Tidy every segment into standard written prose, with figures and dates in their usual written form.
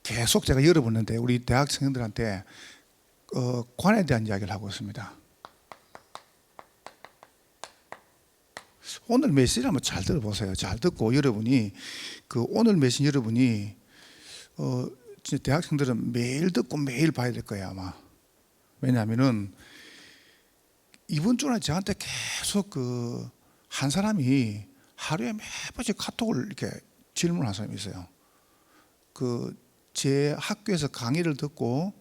계속 제가 열어보는데 우리 대학생들한테 관에 대한 이야기를 하고 있습니다. 오늘 메시지를 한번 잘 들어보세요. 잘 듣고 여러분이 오늘 메시지 여러분이 진짜 대학생들은 매일 듣고 매일 봐야 될 거예요 아마. 왜냐하면은 이번 주는 저한테 계속 한 사람이 하루에 몇 번씩 카톡을 이렇게 질문한 사람이 있어요. 제 학교에서 강의를 듣고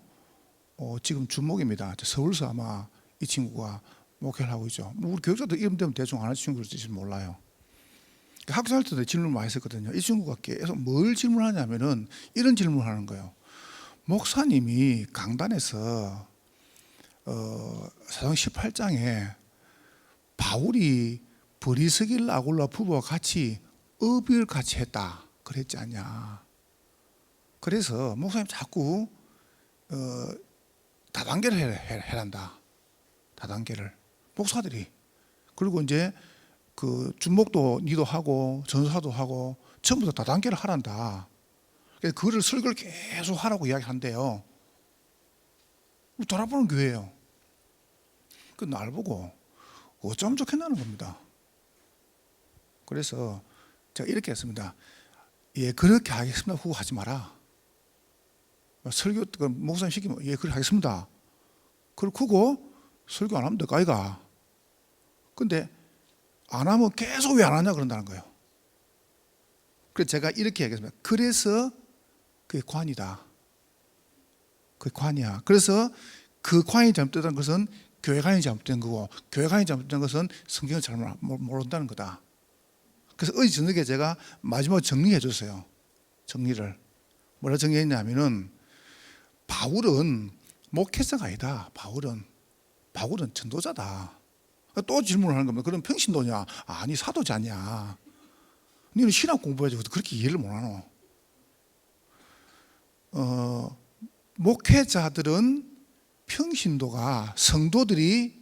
지금 주목입니다. 서울서 아마 이 친구가 목회를 하고 있죠. 우리 교육자도 이름 되면 대충 아는 친구일지 몰라요. 학교 살 때도 질문 많이 했었거든요. 이 친구가 계속 뭘 질문하냐면은 이런 질문을 하는 거예요. 목사님이 강단에서 사도행 18장에 바울이 브리스길라 아굴라 부부와 같이 업을 같이 했다 그랬지 않냐. 그래서 목사님 자꾸 다단계를 해란다. 다단계를 목사들이. 그리고 이제 주목도 니도 하고 전사도 하고 전부 다 다단계를 하란다. 그래서 그거를 설교를 계속 하라고 이야기한대요. 돌아보는 교회예요. 날 보고 어쩌면 좋겠다는 겁니다. 그래서 제가 이렇게 했습니다. 예, 그렇게 하겠습니다. 후고 하지 마라. 설교 목사님 시키면 예, 그렇게 하겠습니다. 그러고 설교 안 하면 될까 아이가. 근데 안 하면 계속 왜 안 하냐 그런다는 거예요. 그래서 제가 이렇게 얘기했습니다. 그래서 그게 관이다. 그게 관이야. 그래서 그 관이 잘못된 것은 교회관이 잘못된 거고, 교회관이 잘못된 것은 성경을 잘 모른다는 거다. 그래서 어제 저녁에 제가 마지막으로 정리해 줬어요. 정리를. 뭐라 정리했냐면은 바울은 목회자가 아니다. 바울은 전도자다. 또 질문을 하는 겁니다. 그럼 평신도냐? 아니 사도자냐? 너는 신학 공부해야지 그렇게 이해를 못하노. 목회자들은 평신도가 성도들이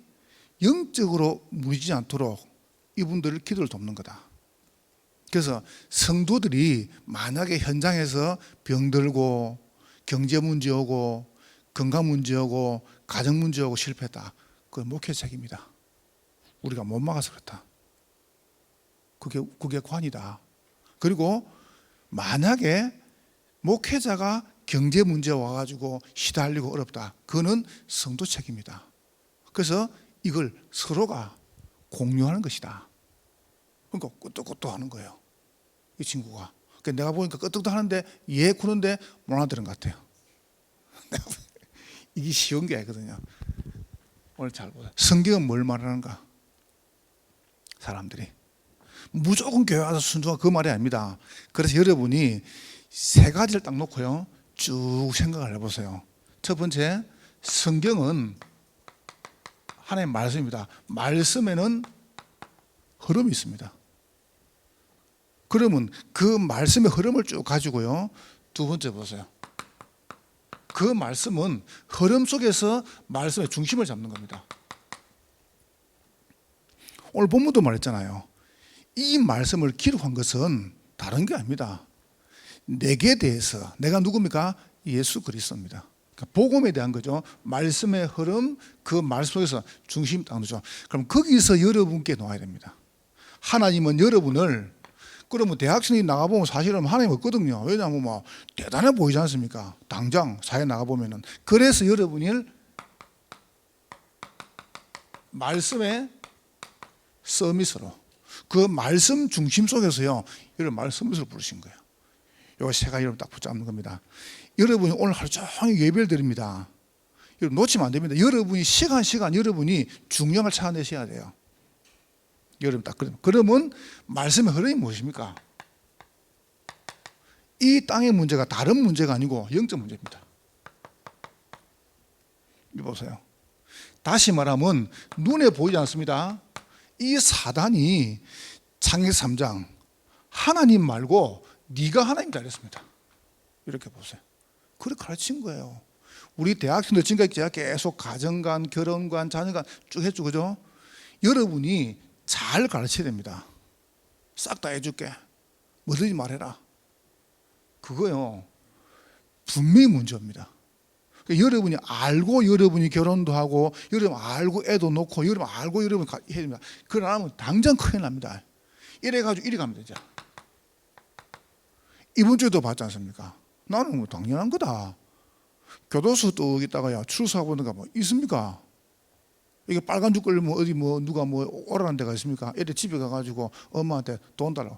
영적으로 무너지지 않도록 이분들을 기도를 돕는 거다. 그래서 성도들이 만약에 현장에서 병들고 경제 문제 오고 건강 문제 오고 가정 문제 오고 실패했다. 그건 목회 책임이다. 우리가 못 막아서 그렇다. 그게 관이다. 그리고 만약에 목회자가 경제 문제 와가지고 시달리고 어렵다. 그거는 성도 책임이다. 그래서 이걸 서로가 공유하는 것이다. 그러니까 끄떡끄떡 하는 거예요. 이 친구가. 그러니까 내가 보니까 끄떡도 하는데 예 구는데 못 알아들은 것 같아요. 이게 쉬운 게 아니거든요. 오늘 잘 보세요. 성경은 뭘 말하는가? 사람들이 무조건 교회 와서 순종하고 그 말이 아닙니다. 그래서 여러분이 세 가지를 딱 놓고요 쭉 생각을 해보세요. 첫 번째, 성경은 하나님의 말씀입니다. 말씀에는 흐름이 있습니다. 그러면 그 말씀의 흐름을 쭉 가지고요 두 번째 보세요. 그 말씀은 흐름 속에서 말씀의 중심을 잡는 겁니다. 오늘 본문도 말했잖아요. 이 말씀을 기록한 것은 다른 게 아닙니다. 내게 대해서, 내가 누굽니까? 예수 그리스도입니다. 그러니까 복음에 대한 거죠. 말씀의 흐름, 그 말씀 속에서 중심 딱 놓죠. 그럼 거기서 여러분께 놓아야 됩니다. 하나님은 여러분을, 그러면 대학생이 나가보면 사실은 하나님 없거든요. 왜냐하면 뭐 대단해 보이지 않습니까? 당장 사회 나가보면은. 그래서 여러분을 말씀의 서밋으로, 그 말씀 중심 속에서요 여러분 말씀 서밋으로 부르신 거예요. 요 세 가지 여러분 딱 붙잡는 겁니다. 여러분이 오늘 하루 종일 예배를 드립니다. 여러분 놓치면 안 됩니다. 여러분이 시간 여러분이 중요한 걸 찾아내셔야 돼요. 여러분 딱 그러면 말씀의 흐름이 무엇입니까? 이 땅의 문제가 다른 문제가 아니고 영적 문제입니다. 이거 보세요. 다시 말하면 눈에 보이지 않습니다. 이 사단이 창세기 3장 하나님 말고 네가 하나님이다 그랬습니다. 이렇게 보세요. 그렇게 가르친 거예요. 우리 대학생들 지금까지 제가 계속 가정관, 결혼관, 자녀관 쭉 했죠. 그죠? 여러분이 잘 가르쳐야 됩니다. 싹 다 해줄게. 뭐든지 말해라. 그거요. 분명히 문제입니다. 그러니까 여러분이 알고 여러분이 결혼도 하고 여러분 알고 애도 놓고 여러분 알고 여러분 해야 됩니다. 그러면 당장 큰일 납니다. 이래가지고 이리 가면 되죠. 이번 주에도 봤지 않습니까? 나는 뭐 당연한 거다. 교도소 또 있다가야 출소하고 있는가 뭐 있습니까? 이게 빨간 줄 끌면 어디 뭐 누가 뭐 오라는 데가 있습니까? 애들 집에 가가지고 엄마한테 돈 달라고.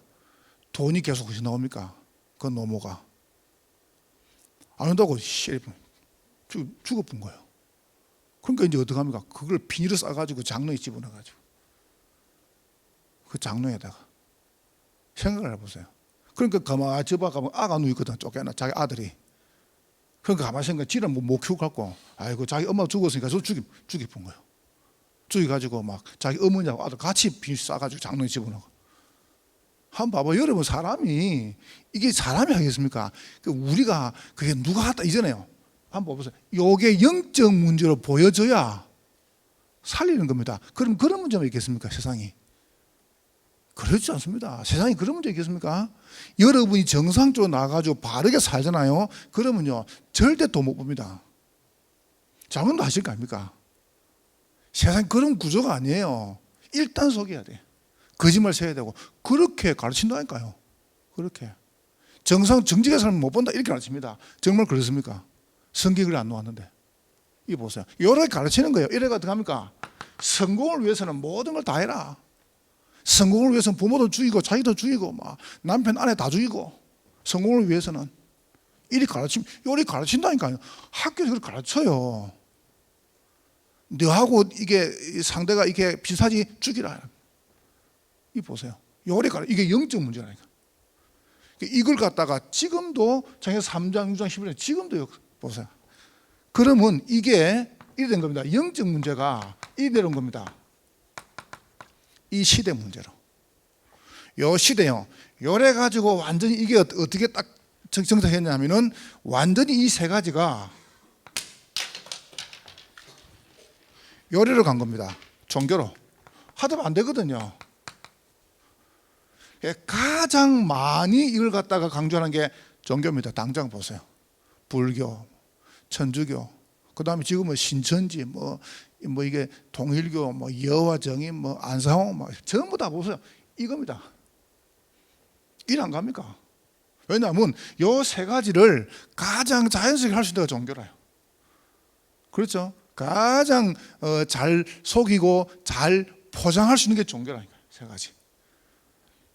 돈이 계속 어디서 나옵니까? 그 노모가. 안 온다고 죽어본 거예요. 그러니까 이제 어떡합니까? 그걸 비닐을 싸가지고 장롱에 집어넣어가지고 그 장롱에다가 생각을 해보세요. 그러니까 가만히 집에 가면 아가 누있거든. 쫓겨나 자기 아들이. 그러니까 가만히 생각해. 지는 못 키우고 갖고 아이고 자기 엄마 죽었으니까 저 죽여본 거예요. 죽여가지고 막 자기 어머니하고 아들 같이 비닐 싸가지고 장롱에 집어넣어. 한번 봐봐. 여러분 사람이 이게 사람이 하겠습니까? 우리가 그게 누가 했다 이전에요. 한번 봐보세요. 이게 영적 문제로 보여져야 살리는 겁니다. 그럼 그런 문제만 있겠습니까? 세상이. 그렇지 않습니다. 세상에 그런 문제 있겠습니까? 여러분이 정상적으로 나가지고 바르게 살잖아요. 그러면요 절대 돈 못 봅니다. 잘못도 하실 거 아닙니까? 세상에 그런 구조가 아니에요. 일단 속여야 돼. 거짓말 세야 되고 그렇게 가르친다니까요. 그렇게 정직하게 살면 못 본다 이렇게 가르칩니다. 정말 그렇습니까? 성경을 안 놓았는데 이 보세요. 이렇게 가르치는 거예요. 이래가 어떡합니까? 성공을 위해서는 모든 걸 다 해라. 성공을 위해서는 부모도 죽이고 자기도 죽이고 막 남편 아내 다 죽이고 성공을 위해서는 이리 가르친다니까요. 학교에서 그렇게 가르쳐요. 너하고 이게 상대가 이게 비슷하지 죽이라. 이 보세요. 이게 영적 문제라니까. 이걸 갖다가 지금도 장애 3장, 6장, 11장 지금도 보세요. 그러면 이게 이래 된 겁니다. 영적 문제가 이래 된 겁니다. 이 시대 문제로. 요 시대요. 요래 가지고 완전히 이게 어떻게 딱 정착했냐면은 완전히 이 세 가지가 요래로 간 겁니다. 종교로. 하다 안 되거든요. 가장 많이 이걸 갖다가 강조하는 게 종교입니다. 당장 보세요. 불교, 천주교, 그 다음에 지금은 신천지, 뭐 이게 통일교, 뭐 여호와 증인, 뭐 안상홍, 뭐 전부 다 보세요. 이겁니다. 일 안 갑니까? 왜냐하면 요 세 가지를 가장 자연스럽게 할 수 있는 게 종교라요. 그렇죠? 가장 잘 속이고 잘 포장할 수 있는 게 종교라니까요. 세 가지.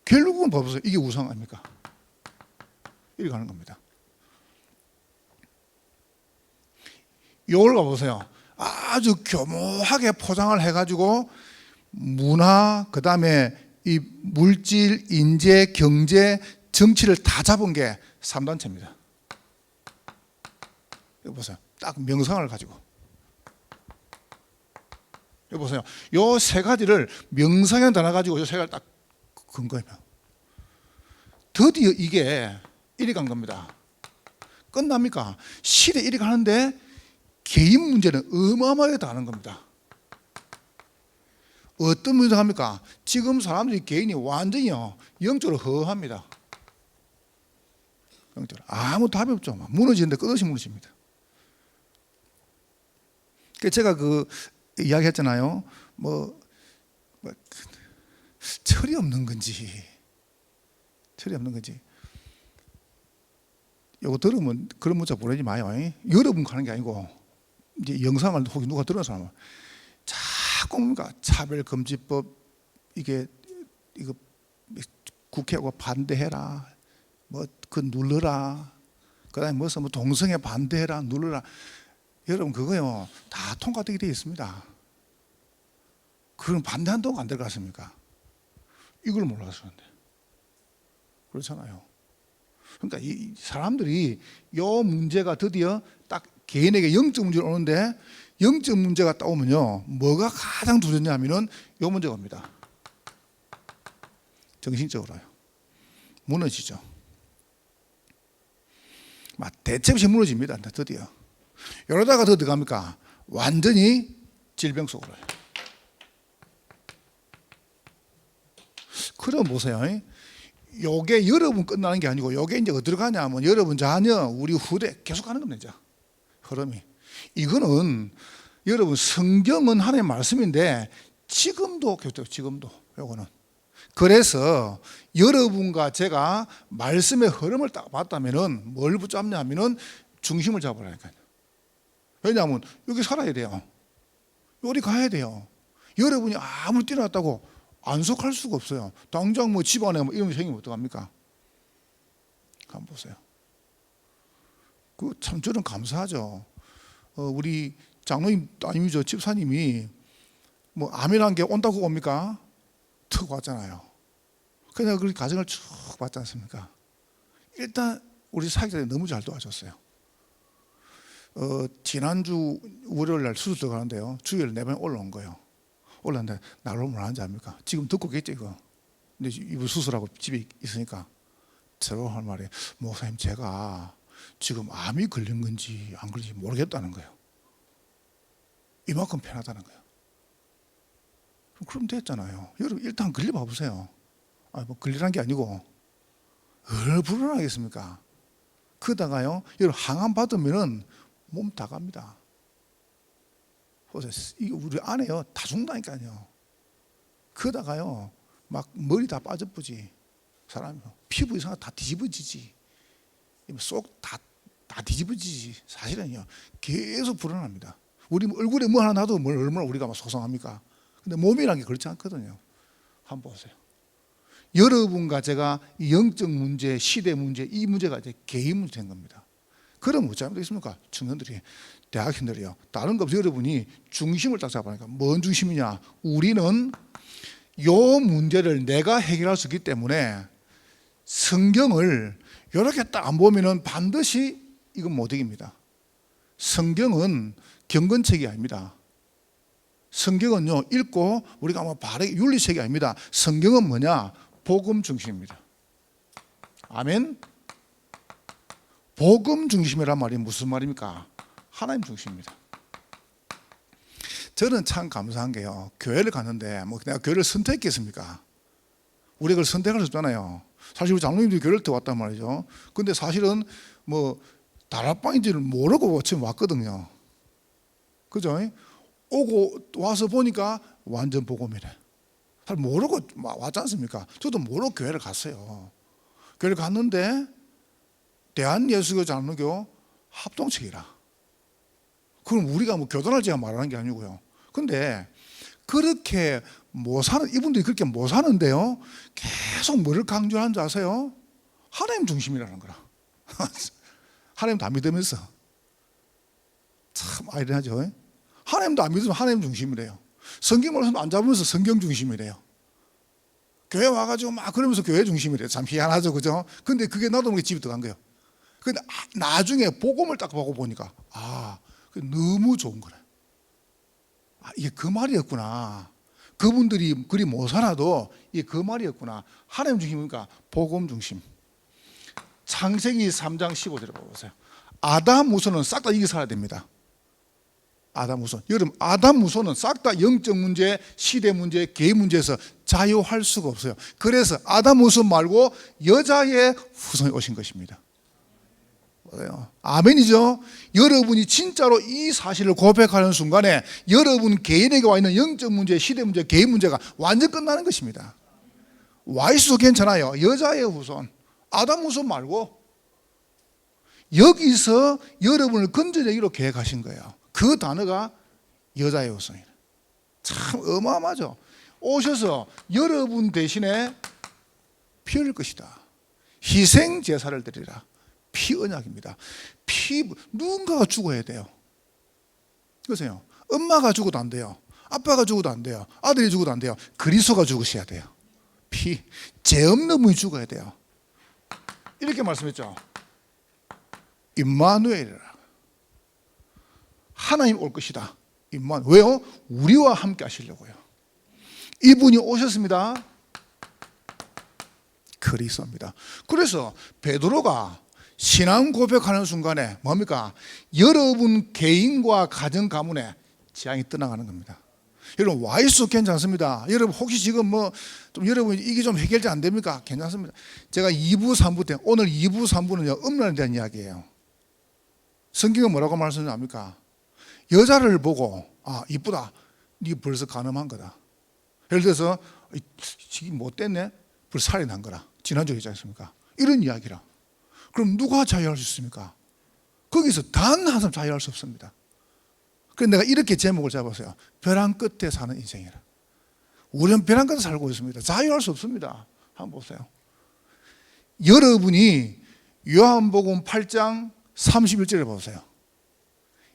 결국은 봐보세요. 이게 우상 아닙니까? 이렇게 가는 겁니다. 이걸 봐보세요. 아주 교묘하게 포장을 해가지고 문화, 그 다음에 이 물질, 인재, 경제, 정치를 다 잡은 게 3단체입니다. 여기 보세요. 딱 명상을 가지고. 여기 보세요. 요 세 가지를 명상에 달아가지고 요 세 가지를 딱 근거이면 드디어 이게 이리 간 겁니다. 끝납니까? 시대 이리 가는데 개인 문제는 어마어마하게 다른 겁니다. 어떤 문제가 합니까? 지금 사람들이 개인이 완전히요 영적으로 허합니다. 영적으로 아무 답이 없죠. 무너지는데 끝없이 무너집니다. 제가 이야기했잖아요. 철이 없는 건지 이거 들으면 그런 문자 보내지 마요. 여러분 가는 게 아니고 이제 영상을 혹시 누가 들은 사람은 자꾸 뭔가 차별금지법 이거 국회하고 반대해라, 뭐 그 눌러라, 그다음에 무슨 뭐 동성애 반대해라 눌러라. 여러분 그거요 다 통과되게 되어 있습니다. 그럼 반대한다고 안 될 것 같습니까? 이걸 몰라서 그런데 그렇잖아요. 그러니까 이 사람들이 요 문제가 드디어 딱 개인에게 영적 문제가 오는데 영적 문제가 딱 오면요 뭐가 가장 두렵냐면은 요 문제가 옵니다. 정신적으로요 무너지죠. 막 대체 없이 무너집니다. 드디어 이러다가 더 들어갑니까? 완전히 질병 속으로요. 그럼 보세요. 요게 여러분 끝나는 게 아니고 요게 이제 어디로 가냐면 여러분 자녀, 우리 후대 계속 가는 겁니다. 흐름이. 이거는 여러분 성경은 하나님의 말씀인데 지금도 계속 지금도 요거는. 그래서 여러분과 제가 말씀의 흐름을 딱 봤다면은 뭘 붙잡냐 하면은 중심을 잡으라니까요. 왜냐하면 여기 살아야 돼요. 여기 가야 돼요. 여러분이 아무리 뛰어났다고 안속할 수가 없어요. 당장 뭐 집안에 뭐 이런 생기면 어떡합니까? 한번 보세요. 그 참 저는 감사하죠. 우리 장로님 따님이죠. 집사님이 뭐 암이라는 게 온다고 옵니까? 턱 왔잖아요. 그냥 그 가정을 쭉 봤지 않습니까? 일단 우리 사역자들이 너무 잘 도와줬어요. 지난주 월요일 날 수술 들어가는데요. 주일 4번 올라온 거예요. 올라왔는데 나를 오면 하는지 압니까? 지금 듣고 겠죠 이거. 근데 이분 수술하고 집에 있으니까 저로 할 말이 목사님 제가 지금 암이 걸린 건지 안 걸린지 모르겠다는 거예요. 이만큼 편하다는 거예요. 그럼 됐잖아요. 여러분 일단 걸려봐 보세요. 뭐 걸리란 게 아니고 얼마나 불안하겠습니까? 그러다가요 여러분 항암 받으면은 몸 다 갑니다. 보세요. 이거 우리 안에요 다 죽는다니까요. 그러다가요 막 머리 다 빠져쁘지 사람이 피부 이상 다 뒤집어지지 속 다 뒤집어지지. 사실은요 계속 불안합니다. 우리 얼굴에 뭐 하나 놔도 뭘 얼마나 우리가 막 소송합니까? 근데 몸이라는 게 그렇지 않거든요. 한번 보세요. 여러분과 제가 영적 문제, 시대 문제, 이 문제가 이제 개인 문제인 겁니다. 그럼 뭐 잘못되겠습니까? 청년들이, 대학생들이요. 다른 거 없이 여러분이 중심을 딱 잡으니까 뭔 중심이냐? 우리는 요 문제를 내가 해결할 수 있기 때문에 성경을 이렇게 딱 안 보면은 반드시 이건 못 이깁니다. 성경은 경건책이 아닙니다. 성경은요 읽고 우리가 뭐 바르게 윤리책이 아닙니다. 성경은 뭐냐? 복음 중심입니다. 아멘. 복음 중심이란 말이 무슨 말입니까? 하나님 중심입니다. 저는 참 감사한 게요. 교회를 갔는데 뭐 내가 교회를 선택했습니까? 우리가 그걸 선택할 수 없잖아요. 사실 우리 장로님들이 교회를 더 왔단 말이죠. 근데 사실은 뭐 다락방인지를 모르고 지금 왔거든요. 그죠? 오고 와서 보니까 완전 복음이래. 사실 모르고 왔지 않습니까? 저도 모르고 교회를 갔어요. 교회를 갔는데 대한예수교 장로교 합동책이라. 그럼 우리가 뭐 교단을 제가 말하는 게 아니고요. 근데 그렇게 못 사는, 이분들이 그렇게 못 사는데요. 계속 뭐를 강조하는 줄 아세요? 하나님 중심이라는 거라. 하나님 다 믿으면서. 참 아이러니하죠. 하나님도 안 믿으면 하나님 중심이래요. 성경 말씀 안 잡으면서 성경 중심이래요. 교회 와가지고 막 그러면서 교회 중심이래요. 참 희한하죠, 그죠? 근데 그게 나도 모르게 집에 들어간 거예요. 근데 나중에 복음을 딱 보고 보니까 너무 좋은 거래. 이게 그 말이었구나. 그분들이 그리 못 살아도 이게 그 말이었구나. 하나님 중심이니까 복음 중심. 창세기 3장 15절에 봐보세요. 아담 후손은 싹 다 이겨 살아야 됩니다. 아담 후손. 여러분 아담 후손은 싹 다 영적 문제, 시대 문제, 개인 문제에서 자유할 수가 없어요. 그래서 아담 후손 말고 여자의 후손이 오신 것입니다. 아멘이죠. 여러분이 진짜로 이 사실을 고백하는 순간에 여러분 개인에게 와 있는 영적 문제, 시대 문제, 개인 문제가 완전 끝나는 것입니다. 와 있어도 괜찮아요. 여자의 후손, 아담 후손 말고 여기서 여러분을 건져내기로 계획하신 거예요. 그 단어가 여자의 후손이에요. 참 어마어마하죠. 오셔서 여러분 대신에 피 흘릴 것이다. 희생 제사를 드리라. 피 언약입니다. 누군가가 죽어야 돼요. 그러세요. 엄마가 죽어도 안 돼요. 아빠가 죽어도 안 돼요. 아들이 죽어도 안 돼요. 그리스도가 죽으셔야 돼요. 죄 없는 분이 죽어야 돼요. 이렇게 말씀했죠. 임마누엘이라. 하나님 올 것이다. 왜요? 우리와 함께 하시려고요. 이분이 오셨습니다. 그리스도입니다. 그래서 베드로가 신앙 고백하는 순간에 뭡니까? 여러분 개인과 가정 가문에 재앙이 떠나가는 겁니다. 여러분 와 있어도 괜찮습니다. 여러분 혹시 지금 뭐 좀 여러분 이게 좀 해결이 안 됩니까? 괜찮습니다. 제가 2부 3부 때 오늘 2부 3부는요 음란에 대한 이야기예요. 성경은 뭐라고 말씀합니까? 여자를 보고 아 이쁘다, 네 벌써 간음한 거다. 예를 들어서 지금 못됐네, 벌써 살인한 거라. 지난주에 했지 않습니까? 이런 이야기라. 그럼 누가 자유할 수 있습니까? 거기서 단 한 사람 자유할 수 없습니다. 그래서 내가 이렇게 제목을 잡았어요. 벼랑 끝에 사는 인생이라. 우리는 벼랑 끝에 살고 있습니다. 자유할 수 없습니다. 한번 보세요. 여러분이 요한복음 8장 31절을 보세요.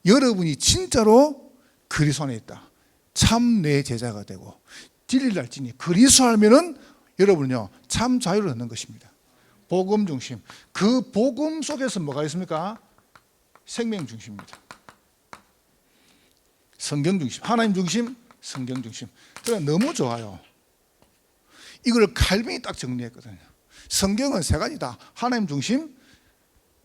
여러분이 진짜로 그리스도 안에 있다, 참 내 제자가 되고 진리를 알지니 그리스도 알면은 여러분은요 참 자유를 얻는 것입니다. 복음 중심. 그 복음 속에서 뭐가 있습니까? 생명 중심입니다. 성경 중심, 하나님 중심, 성경 중심. 저는 너무 좋아요. 이걸 칼빈이 딱 정리했거든요. 성경은 세 가지다. 하나님 중심,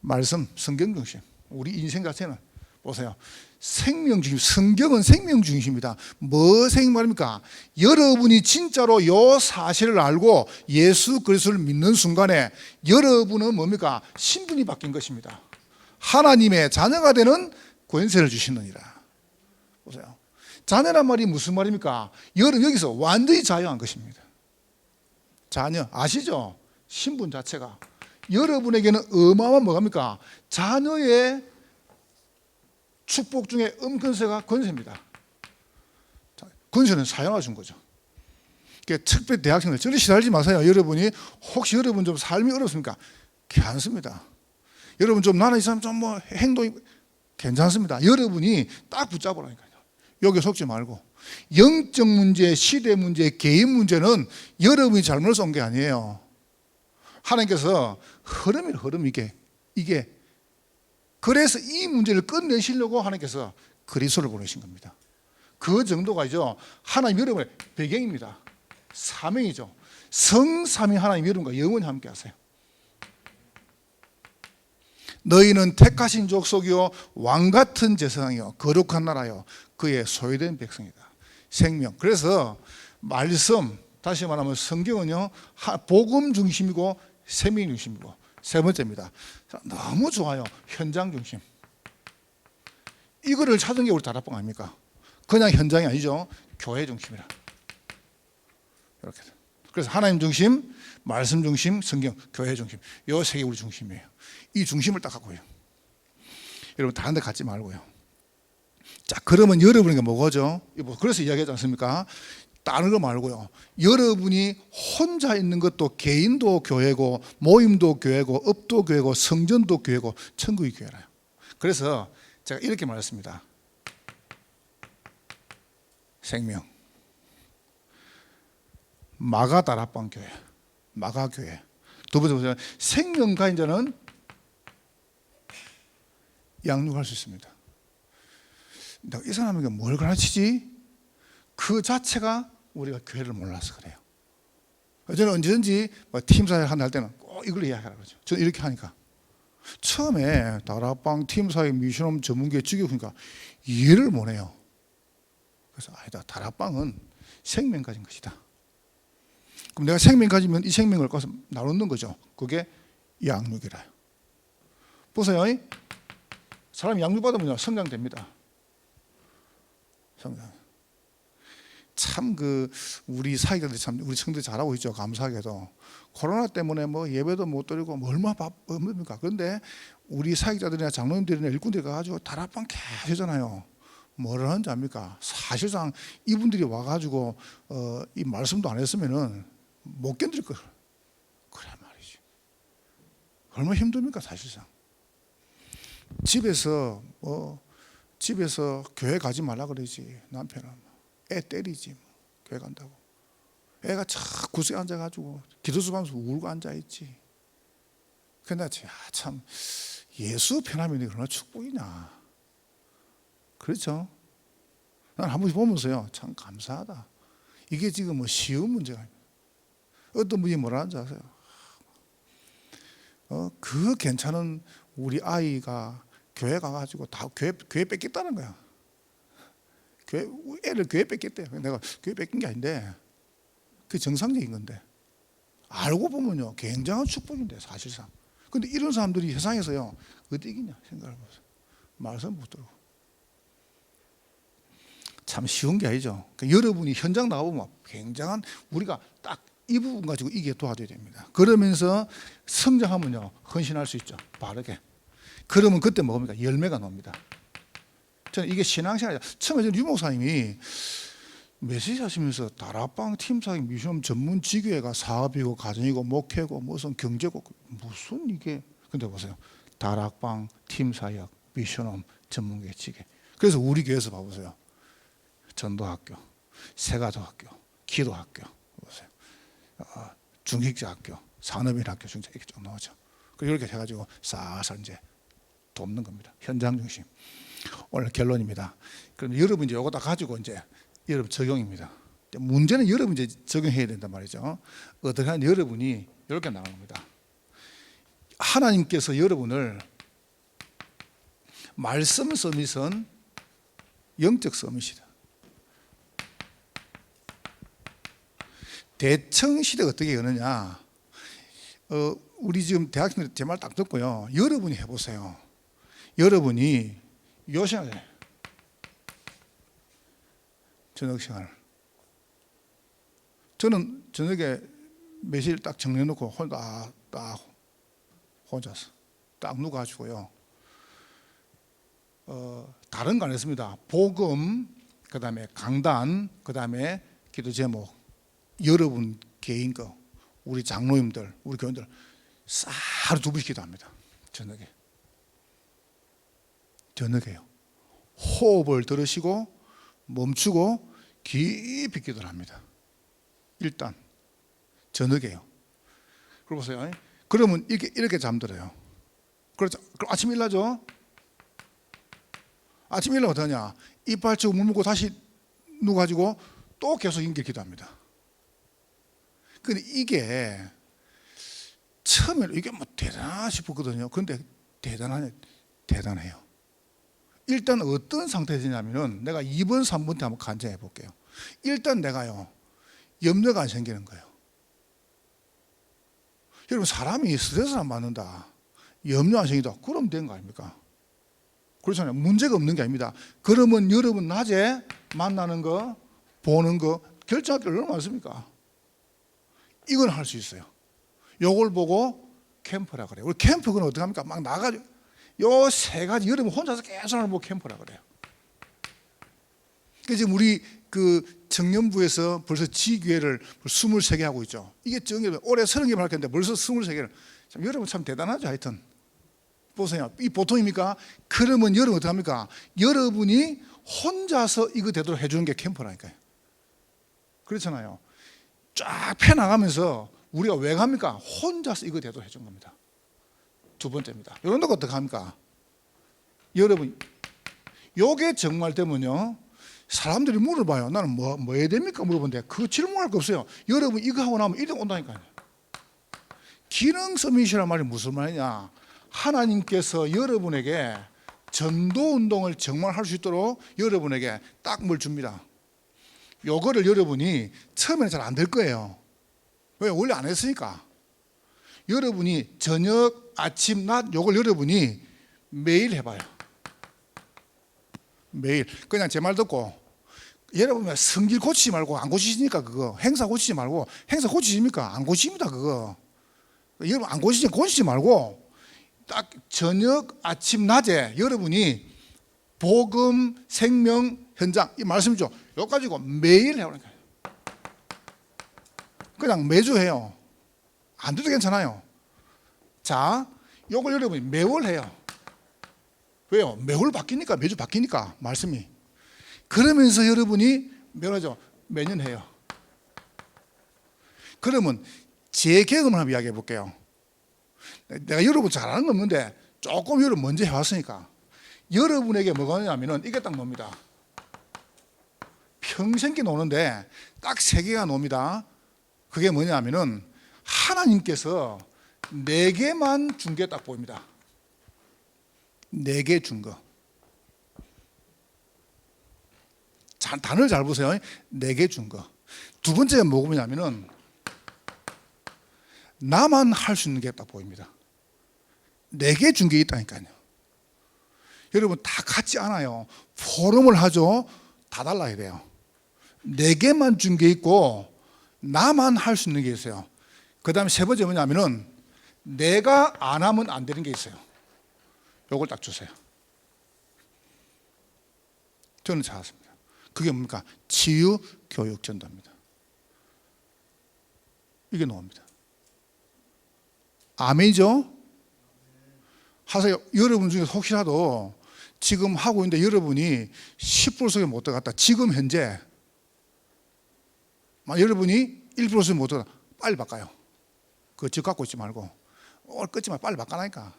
말씀, 성경 중심. 우리 인생 자체는 보세요. 생명 중심, 성경은 생명 중심입니다. 뭐 생명 말입니까? 여러분이 진짜로 이 사실을 알고 예수 그리스도를 믿는 순간에 여러분은 뭡니까? 신분이 바뀐 것입니다. 하나님의 자녀가 되는 권세를 주시느니라. 보세요. 자녀란 말이 무슨 말입니까? 여기서 완전히 자유한 것입니다. 자녀 아시죠? 신분 자체가 여러분에게는 어마어마한 뭐합니까? 자녀의 축복 중에 권세가 권세입니다. 권세는 사용해 준 거죠. 특별히 대학생들 저리 시달리지 마세요. 여러분이 혹시 여러분 좀 삶이 어렵습니까? 괜찮습니다. 여러분 좀 나는 이 사람 좀 뭐 행동이 괜찮습니다. 여러분이 딱 붙잡으라니까요. 여기 속지 말고. 영적 문제, 시대 문제, 개인 문제는 여러분이 잘못해서 온 게 아니에요. 하나님께서 흐름 이게 그래서 이 문제를 끝내시려고 하나님께서 그리스도를 보내신 겁니다. 그 정도가죠. 하나님 여러분의 배경입니다. 사명이죠. 성삼위 하나님 여러분과 영원히 함께 하세요. 너희는 택하신 족속이요 왕같은 제사장이요 거룩한 나라요 그의 소유된 백성이다. 생명. 그래서 말씀, 다시 말하면 성경은요 복음 중심이고 생명 중심이고 세 번째입니다. 너무 좋아요. 현장 중심. 이거를 찾은 게 우리 다락방 아닙니까? 그냥 현장이 아니죠. 교회 중심이라. 이렇게. 그래서 하나님 중심, 말씀 중심, 성경, 교회 중심. 이 세 개 우리 중심이에요. 이 중심을 딱 갖고요. 여러분 다른 데 갖지 말고요. 자, 그러면 여러분에게 뭐죠? 그래서 이야기하지 않습니까? 다른 거 말고요. 여러분이 혼자 있는 것도 개인도 교회고 모임도 교회고 업도 교회고 성전도 교회고 천국이 교회라요. 그래서 제가 이렇게 말했습니다. 생명, 마가 다락방 교회, 마가 교회. 두 번째 보세요. 생명 가진 자는 양육할 수 있습니다. 내가 이 사람에게 뭘 가르치지? 그 자체가 우리가 교회를 몰라서 그래요. 저는 언제든지 팀사회 할 때는 꼭 이걸 이야기하라고 그러죠. 저는 이렇게 하니까. 처음에 다락방 팀사회 미션홈 전문교회 지교니까 이해를 못해요. 그래서 아니다. 다락방은 생명 가진 것이다. 그럼 내가 생명 가지면 이 생명을 꺼서 나누는 거죠. 그게 양육이라요. 보세요. 사람이 양육받으면 성장됩니다. 성장. 참 우리 사역자들이 참 우리 청들 잘하고 있죠. 감사하게도 코로나 때문에 뭐 예배도 못 드리고 뭐 얼마나 바쁩니까? 그런데 우리 사역자들이나 장로님들이나 일꾼들이 가가지고 다락방 계속 하잖아요. 뭐를 하는지 압니까? 사실상 이분들이 와가지고 이 말씀도 안 했으면은 못 견딜 걸. 그래 말이지. 얼마나 힘듭니까 사실상. 집에서 교회 가지 말라 그러지. 남편은 애 때리지. 교회 간다고. 애가 착 구석에 앉아가지고 기도수 하면서 울고 앉아있지. 근데 참 예수 편하면 얼마나 축복이냐. 그렇죠? 난 한 번씩 보면서요 참 감사하다. 이게 지금 뭐 쉬운 문제가 아닙니다. 어떤 분이 뭐라 하는지 아세요? 그 괜찮은 우리 아이가 교회 가가지고 다 교회 뺏겠다는 거야. 애를 교회 뺏겼대요. 내가 교회 뺏긴 게 아닌데 그게 정상적인 건데 알고 보면요 굉장한 축복인데 사실상. 근데 이런 사람들이 세상에서요 어디 있겠냐 생각을 해보세요. 말씀 못 들고. 참 쉬운 게 아니죠. 그러니까 여러분이 현장 나가보면 굉장한 우리가 딱 이 부분 가지고 이게 도와줘야 됩니다. 그러면서 성장하면요 헌신할 수 있죠. 바르게. 그러면 그때 뭡니까? 열매가 나옵니다. 저는 이게 신앙생활이에요. 처음에 저는 유 목사님이 메시지 하시면서 다락방 팀사역 미션 전문 지교회가 사업이고 가정이고 목회고 무슨 경제고 무슨 이게 근데 보세요. 다락방 팀사역 미션홈 전문교회 지교회. 그래서 우리 교회에서 봐보세요. 전도학교, 세가도학교, 기도학교 보세요. 중직자학교, 산업인학교 중자 이렇게 좀 나오죠. 그리고 이렇게 해가지고 싹싹 이제 돕는 겁니다. 현장 중심. 오늘 결론입니다. 그럼 여러분 이제 이거 다 가지고 이제 여러분 적용입니다. 문제는 여러분 이제 적용해야 된단 말이죠. 어떻게 하면 여러분이 이렇게 나오는 겁니다. 하나님께서 여러분을 말씀 서밋은 영적 서밋이다. 대청 시대가 어떻게 여느냐? 우리 지금 대학생들 제 말 딱 듣고요. 여러분이 해보세요. 여러분이 요 시간에 저녁 시간을 저는 저녁에 매실 딱 정해놓고 딱 혼자서 딱 누가지고요. 다른 거 안 했습니다. 복음, 그 다음에 강단, 그 다음에 기도 제목. 여러분 개인 거, 우리 장로님들, 우리 교인들 싹 하루 2번씩 기도합니다. 저녁에요. 호흡을 들으시고 멈추고 깊이 기도를 합니다. 일단 저녁에요. 그리고 보세요. 그러면 이렇게 잠들어요. 그렇죠. 그럼 아침 일나죠. 아침 일나면 어떠냐? 이빨 치고 물 먹고 다시 누가지고 또 계속 인길 기도합니다. 근데 이게 처음에는 이게 뭐 대단하다 싶었거든요. 근데 대단해요. 일단 어떤 상태냐면은 내가 2번, 3번 때 한번 간증해 볼게요. 일단 내가요 염려가 안 생기는 거예요. 여러분 사람이 스트레스를 안 받는다, 염려 안 생긴다, 그럼 된 거 아닙니까? 그렇잖아요. 문제가 없는 게 아닙니다. 그러면 여러분 낮에 만나는 거, 보는 거 결정할 게 얼마나 많습니까? 이건 할 수 있어요. 요걸 보고 캠프라 그래요. 우리 캠프 그건 어떻게 합니까? 막 나가지고 요 3가지 여러분 혼자서 계속 하는 거 캠프라 그래요. 그래서 지금 우리 그 청년부에서 벌써 지교회를 23개 하고 있죠. 이게 정말 올해 30개 밝혔는데 벌써 23개를. 참 여러분 참 대단하죠. 하여튼 보세요. 이 보통입니까? 그러면 여러분 어떻게 합니까? 여러분이 혼자서 이거 되도록 해주는 게 캠프라니까요. 그렇잖아요. 쫙 펴나가면서 우리가 왜 합니까? 혼자서 이거 되도록 해준 겁니다. 2번째입니다. 이런 데가 어떻게 합니까? 여러분, 요게 정말 되면요, 사람들이 물어봐요. 나는 뭐 해야 됩니까? 물어보는데 그 질문할 거 없어요. 여러분 이거 하고 나면 이래 온다니까요. 기능 서밋이란 말이 무슨 말이냐? 하나님께서 여러분에게 전도 운동을 정말 할 수 있도록 여러분에게 딱 뭘 줍니다. 요거를 여러분이 처음에는 잘 안 될 거예요. 왜? 원래 안 했으니까. 여러분이 저녁, 아침, 낮 요걸 여러분이 매일 해봐요. 매일. 그냥 제 말 듣고 여러분 성질 고치지 말고, 안 고치시니까 그거 행사 고치지 말고. 행사 고치십니까? 안 고칩니다 그거. 여러분 안 고치지 말고 딱 저녁, 아침, 낮에 여러분이 복음, 생명, 현장 이 말씀이죠. 이거 가지고 매일 해오는 거예요. 그냥 매주 해요. 안 돼도 괜찮아요. 자, 이걸 여러분이 매월 해요. 왜요? 매월 바뀌니까, 매주 바뀌니까 말씀이. 그러면서 여러분이 매년 해요. 그러면 제 경험을 한번 이야기해 볼게요. 내가 여러분 잘하는 건 없는데 조금 여러분 먼저 해왔으니까 여러분에게 뭐가 있냐면은 이게 딱 놉니다. 평생께 노는데 딱 3개가 놉니다. 그게 뭐냐면은 하나님께서 4개만 준 게 딱 보입니다. 4개 준 거. 단어를 잘 보세요. 내게 준 거. 두 번째가 뭐냐면은 나만 할 수 있는 게 딱 보입니다. 내게 준 게 있다니까요. 여러분 다 같지 않아요. 포럼을 하죠. 다 달라야 돼요. 내게만 준 게 있고 나만 할 수 있는 게 있어요. 그 다음에 세 번째 뭐냐면은 내가 안 하면 안 되는 게 있어요. 요걸 딱 주세요. 저는 찾았습니다. 그게 뭡니까? 치유 교육 전도입니다. 이게 나옵니다. 아멘이죠? 하세요. 여러분 중에 혹시라도 지금 하고 있는데 여러분이 10% 속에 못 들어갔다. 지금 현재 여러분이 1% 속에 못 들어갔다. 빨리 바꿔요. 그거 집 갖고 있지 말고 끊지 말고 빨리 바꿔라니까.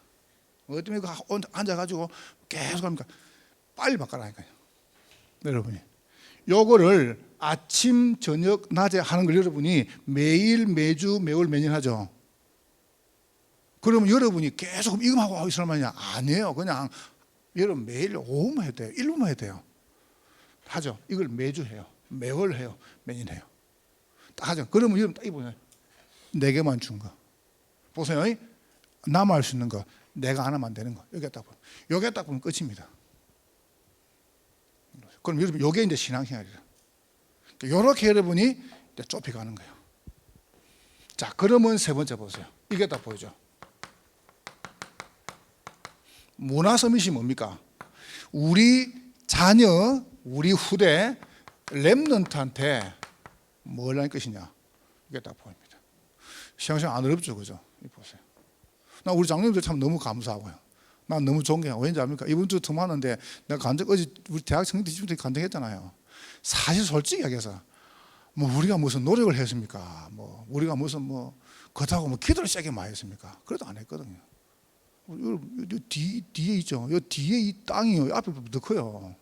어떻게 앉아가지고 계속 합니까? 빨리 바꿔라니까요. 여러분이 요거를 아침, 저녁, 낮에 하는 걸 여러분이 매일, 매주, 매월, 매년 하죠. 그러면 여러분이 계속 이거만 하고 있을 말이냐? 아니에요. 그냥 여러분 매일 오후만 해도 돼요. 1분만 해도 돼요. 하죠. 이걸 매주 해요. 매월 해요. 매년 해요. 딱 하죠. 그러면 여러분 딱 이보세요. 내게만 준 거. 보세요. 나만 할 수 있는 거. 내가 안 하면 안 되는 거. 여기에 딱 보면. 여기에 딱 보면 끝입니다. 그럼 여러분 요게 이제 신앙생활이에요. 이렇게 여러분이 이제 좁혀가는 거예요. 자, 그러면 세 번째 보세요. 이게 딱 보이죠. 문화 서밋이 뭡니까? 우리 자녀, 우리 후대, 렘넌트한테 뭘 할 것이냐? 이게 딱 보입니다. 시행생 안 어렵죠, 그죠? 보세요. 나 우리 장로님들 참 너무 감사하고요. 난 너무 존경해요. 왠지 압니까? 이번 주 통화하는데 내가 어제 우리 대학생들 집부터 간증했잖아요. 사실 솔직히 얘기해서 뭐 우리가 무슨 노력을 했습니까? 뭐 우리가 무슨 뭐 그렇다고 뭐 기도를 세게 많이 했습니까? 그래도 안 했거든요. 여러분 뒤에 있죠. 요 뒤에 이 땅이 앞에 더 커요.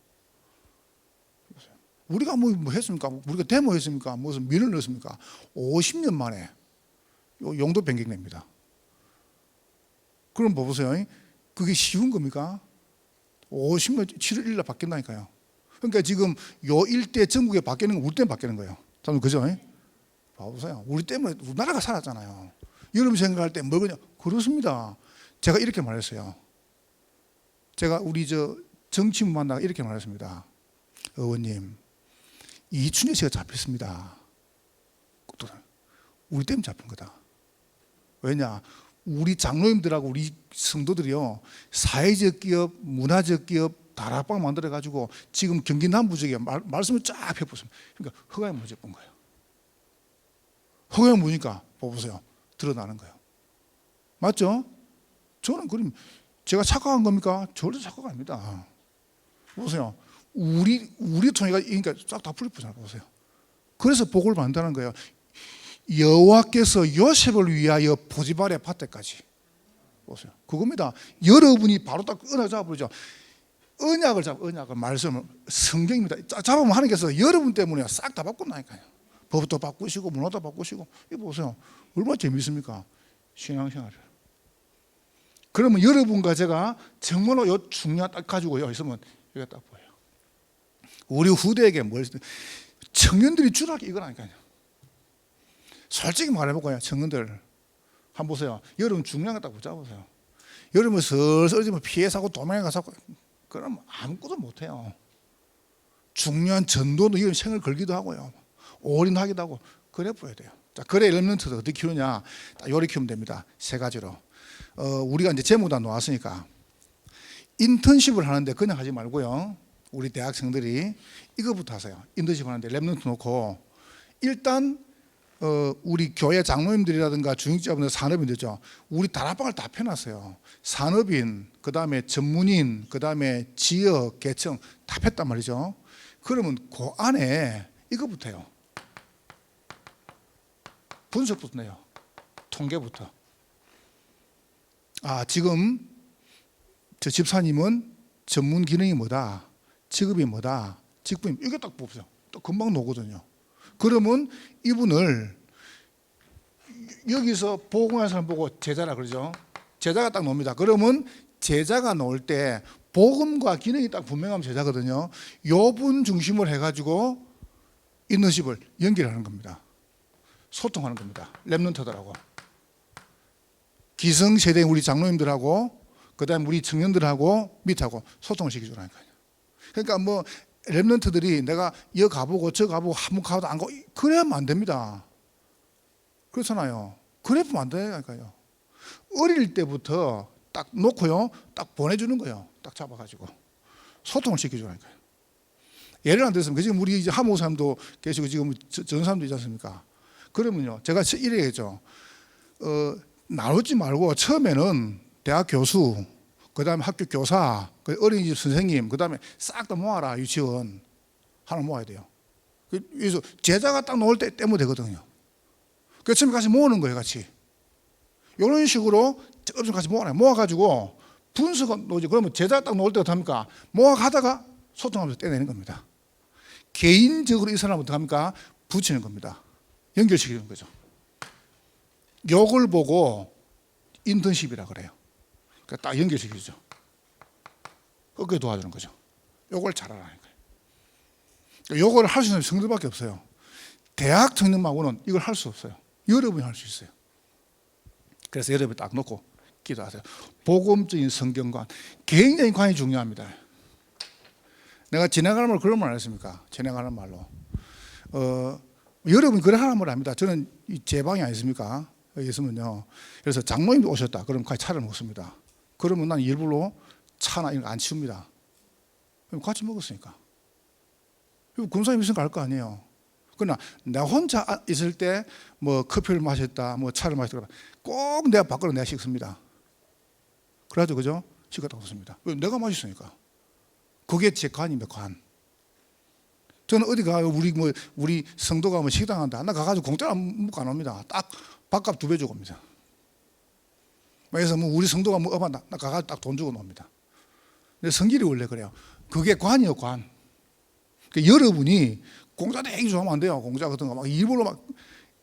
우리가 뭐 했습니까? 우리가 데모했습니까? 무슨 민을 넣었습니까? 50년 만에 용도 변경됩니다. 그럼 보세요. 그게 쉬운 겁니까? 50년 7월 1일 날 바뀐다니까요. 그러니까 지금 요 일대 전국에 바뀌는 건 우리 때문에 바뀌는 거예요. 저는 그죠? 봐보세요. 우리 때문에 우리나라가 살았잖아요. 여러분 생각할 때 뭐 그냐? 그렇습니다. 제가 이렇게 말했어요. 제가 우리 정치부 만나가 이렇게 말했습니다. 의원님, 이춘재 씨가 잡혔습니다. 우리 때문에 잡힌 거다. 왜냐? 우리 장로님들하고 우리 성도들이요, 사회적 기업, 문화적 기업 다락방 만들어 가지고 지금 경기 남부 지역에 말씀을 쫙 해보세요. 그러니까 허가에 문제 본 거예요. 허가에 문제니까 보세요, 드러나는 거예요. 맞죠? 저는 그럼 제가 착각한 겁니까? 절대 착각 아닙니다. 보세요, 우리 통해가 그러니까 싹 다 풀리잖아요. 보세요. 그래서 복을 받는다는 거예요. 여호와께서 요셉을 위하여 보디발의 밭에까지. 보세요. 그겁니다. 여러분이 바로 딱 언약 잡아버리죠. 언약을 말씀을 성경입니다. 잡으면 하나님께서 여러분 때문에 싹 다 바꾼다니까요. 법도 바꾸시고 문화도 바꾸시고. 이거 보세요. 얼마나 재밌습니까? 신앙생활을. 그러면 여러분과 제가 정말로 요 중요한 딱 가지고 있으면 이게 딱 보여요. 우리 후대에게 뭘 청년들이 주락이 이거라니까요. 솔직히 말해볼까요? 청년들 한번 보세요. 여러분 중요한 거 딱 붙잡으세요. 여러분 슬슬 피해 사고 도망에 가서 그럼 아무것도 못해요. 중요한 전도도 이런 생을 걸기도 하고요, 올인하기도 하고 그래 보여야 돼요. 자, 그래 렘넌트도 어떻게 키우냐? 요리 키우면 됩니다. 세 가지로. 우리가 이제 제목 다 놓았으니까 인턴십을 하는데 그냥 하지 말고요. 우리 대학생들이 이거부터 하세요. 인턴십 하는데 렘넌트 놓고 일단 우리 교회 장로님들이라든가 중직자분들 산업인들죠. 우리 다락방을 다 펴놨어요. 산업인, 그 다음에 전문인, 그 다음에 지역, 계층 다 폈단 말이죠. 그러면 그 안에 이거부터요. 분석부터 내요. 통계부터. 아, 지금 저 집사님은 전문 기능이 뭐다, 직업이 뭐다, 직분이 이게 딱 보세요. 또 금방 나오거든요. 그러면 이분을 여기서 보고하는 사람 보고 제자라 그러죠. 제자가 딱 나옵니다. 그러면 제자가 나올 때 복음과 기능이 딱 분명하면 제자거든요. 요 분 중심으로 해가지고 인너십을 연결하는 겁니다. 소통하는 겁니다. 랩런트들하고 기성세대인 우리 장로님들하고 그다음에 우리 청년들하고 밑하고 소통을 시켜주라니까요. 그러니까 뭐 랩런트들이 내가 여 가보고 저 가보고 한번 가도 안 가고 그래야만 안 됩니다. 그렇잖아요. 그래야만 안 되니까요. 어릴 때부터 딱 놓고요, 딱 보내주는 거예요. 딱 잡아가지고 소통을 시켜주라니까요. 예를 안 들었으면 지금 우리 이제 하모 사람도 계시고 지금 전 사람도 있지 않습니까? 그러면요, 제가 이래야죠. 나누지 말고 처음에는 대학 교수, 그 다음에 학교 교사, 어린이집 선생님, 그 다음에 싹 다 모아라. 유치원 하나 모아야 돼요. 그래서 제자가 딱 놓을 때 떼면 되거든요. 그래서 처음에 같이 모으는 거예요, 같이. 이런 식으로 같이 모아가지고 분석은 놓지. 그러면 제자가 딱 놓을 때 어떡합니까? 모아가다가 소통하면서 떼내는 겁니다. 개인적으로 이 사람은 어떡합니까? 붙이는 겁니다. 연결시키는 거죠. 요걸 보고 인턴십이라 그래요. 그러니까 딱 연결시키죠. 그렇게 도와주는 거죠. 요걸 잘하라니까요. 요걸 할 수 있는 성도밖에 없어요. 대학 청년하고는 이걸 할 수 없어요. 여러분이 할 수 있어요. 그래서 여러분이 딱 놓고 기도하세요. 복음적인 성경관, 굉장히 관이 중요합니다. 내가 지나가는 말로 그런 말 안 했습니까? 지나가는 말로. 여러분이 그래 하는 말 압니다. 저는 제 방이 아니십니까? 여기 있으면요. 그래서 장로님도 오셨다. 그럼 같이 차를 먹습니다. 그러면 난 일부러 차나 이런 거 안 치웁니다. 같이 먹었으니까. 군사님 있으니까 알 거 아니에요. 그러나 내가 혼자 있을 때 뭐 커피를 마셨다, 뭐 차를 마셨다, 꼭 내가 밖으로 내가 식습니다. 그래가지고 그죠? 식었다고 썼습니다. 내가 맛있으니까. 그게 제 관입니다, 관. 저는 어디 가요? 우리 성도가 뭐 식당 한다. 나 가가지고 공짜로 먹고 안 옵니다. 딱 밥값 2배 주고 옵니다. 그래서 뭐 우리 성도가 뭐 업한다. 나 가가지고 딱 돈 주고 옵니다. 근데 성질이 원래 그래요. 그게 관이요, 관. 그러니까 여러분이 공짜 내기 좋아하면 안 돼요. 공짜 같은 거 막 일부러 막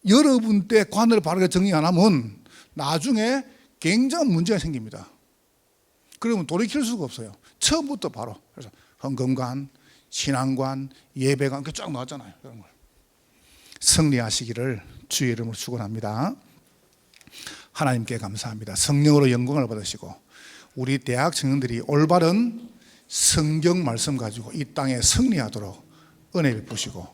여러분 때 관을 바르게 정리 안 하면 나중에 굉장한 문제가 생깁니다. 그러면 돌이킬 수가 없어요. 처음부터 바로. 그래서 헌금관, 신앙관, 예배관 그 쫙 나왔잖아요. 그런 걸 승리하시기를 주의 이름으로 축원합니다. 하나님께 감사합니다. 성령으로 영광을 받으시고 우리 대학 청년들이 올바른 성경 말씀 가지고 이 땅에 승리하도록 은혜 베푸시고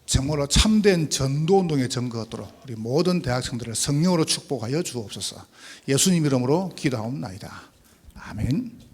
정말로 참된 전도운동에 증거하도록 우리 모든 대학생들을 성령으로 축복하여 주옵소서. 예수님 이름으로 기도하옵나이다. 아멘.